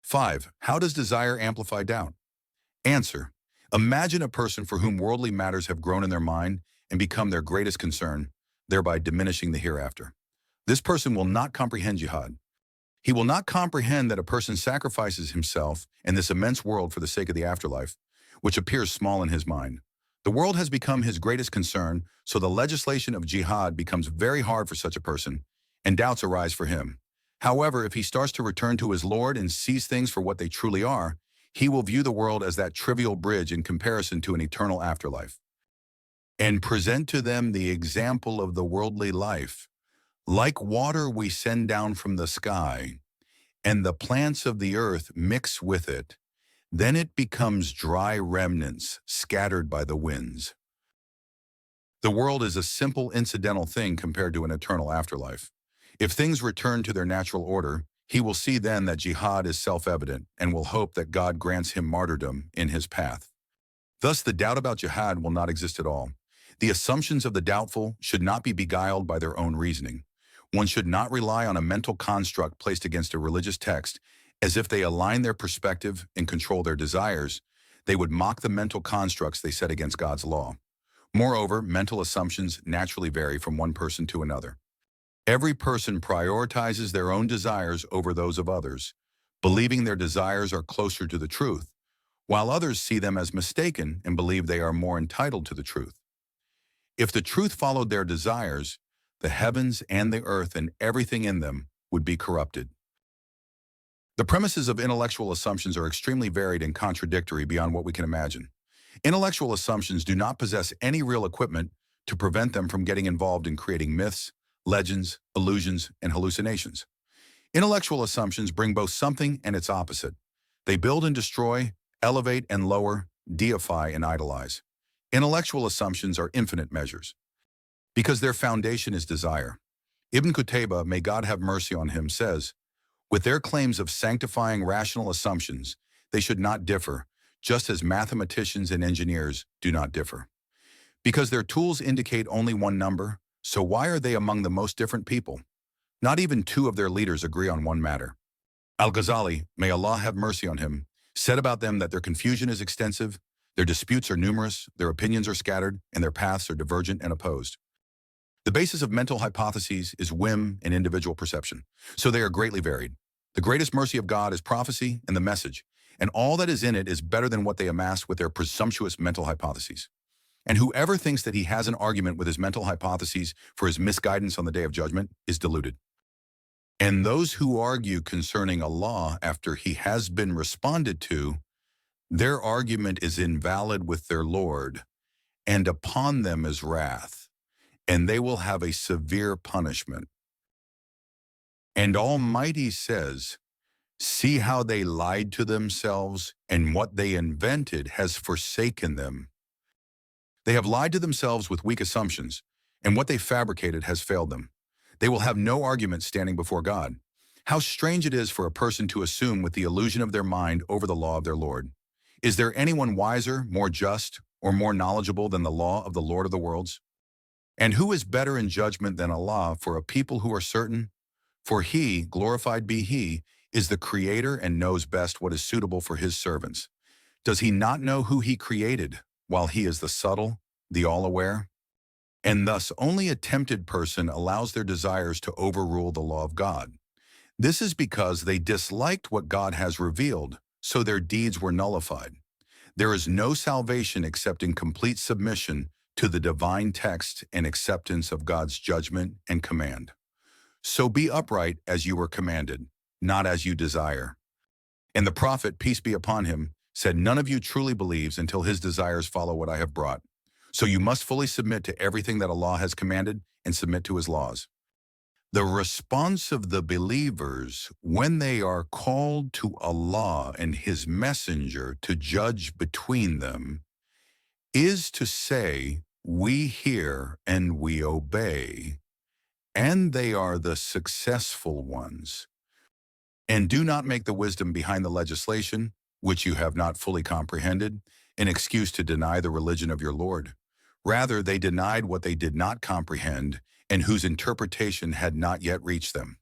5. How does desire amplify doubt? Answer. Imagine a person for whom worldly matters have grown in their mind and become their greatest concern, thereby diminishing the hereafter. This person will not comprehend jihad. He will not comprehend that a person sacrifices himself and this immense world for the sake of the afterlife, which appears small in his mind. The world has become his greatest concern, so the legislation of jihad becomes very hard for such a person, and doubts arise for him. However, if he starts to return to his Lord and sees things for what they truly are, he will view the world as that trivial bridge in comparison to an eternal afterlife, and present to them the example of the worldly life. Like water we send down from the sky, and the plants of the earth mix with it, then it becomes dry remnants scattered by the winds. The world is a simple incidental thing compared to an eternal afterlife. If things return to their natural order, he will see then that jihad is self-evident and will hope that God grants him martyrdom in his path. Thus, the doubt about jihad will not exist at all. The assumptions of the doubtful should not be beguiled by their own reasoning. One should not rely on a mental construct placed against a religious text as if they align their perspective and control their desires. They would mock the mental constructs they set against God's law. Moreover, mental assumptions naturally vary from one person to another. Every person prioritizes their own desires over those of others, believing their desires are closer to the truth, while others see them as mistaken and believe they are more entitled to the truth. If the truth followed their desires, the heavens and the earth and everything in them would be corrupted. The premises of intellectual assumptions are extremely varied and contradictory beyond what we can imagine. Intellectual assumptions do not possess any real equipment to prevent them from getting involved in creating myths, legends, illusions, and hallucinations. Intellectual assumptions bring both something and its opposite. They build and destroy, elevate and lower, deify and idolize. Intellectual assumptions are infinite measures, because their foundation is desire. Ibn Qutayba, may God have mercy on him, says, with their claims of sanctifying rational assumptions, they should not differ, just as mathematicians and engineers do not differ. Because their tools indicate only one number, so why are they among the most different people? Not even two of their leaders agree on one matter. Al-Ghazali, may Allah have mercy on him, said about them that their confusion is extensive, their disputes are numerous, their opinions are scattered, and their paths are divergent and opposed. The basis of mental hypotheses is whim and individual perception, so they are greatly varied. The greatest mercy of God is prophecy and the message, and all that is in it is better than what they amass with their presumptuous mental hypotheses. And whoever thinks that he has an argument with his mental hypotheses for his misguidance on the day of judgment is deluded. And those who argue concerning Allah after he has been responded to, their argument is invalid with their Lord, and upon them is wrath, and they will have a severe punishment. And Almighty says, see how they lied to themselves, and what they invented has forsaken them. They have lied to themselves with weak assumptions, and what they fabricated has failed them. They will have no argument standing before God. How strange it is for a person to assume with the illusion of their mind over the law of their Lord. Is there anyone wiser, more just, or more knowledgeable than the law of the Lord of the worlds? And who is better in judgment than Allah for a people who are certain? For He, glorified be He, is the Creator and knows best what is suitable for His servants. Does He not know who He created, while He is the subtle, the all-aware? And thus only a tempted person allows their desires to overrule the law of God. This is because they disliked what God has revealed, so their deeds were nullified. There is no salvation except in complete submission to the divine text and acceptance of God's judgment and command. So be upright as you were commanded, not as you desire. And the prophet, peace be upon him, said, none of you truly believes until his desires follow what I have brought. So you must fully submit to everything that Allah has commanded and submit to his laws. The response of the believers when they are called to Allah and his messenger to judge between them is to say, we hear and we obey, and they are the successful ones. And do not make the wisdom behind the legislation, which you have not fully comprehended, an excuse to deny the religion of your Lord. Rather, they denied what they did not comprehend and whose interpretation had not yet reached them.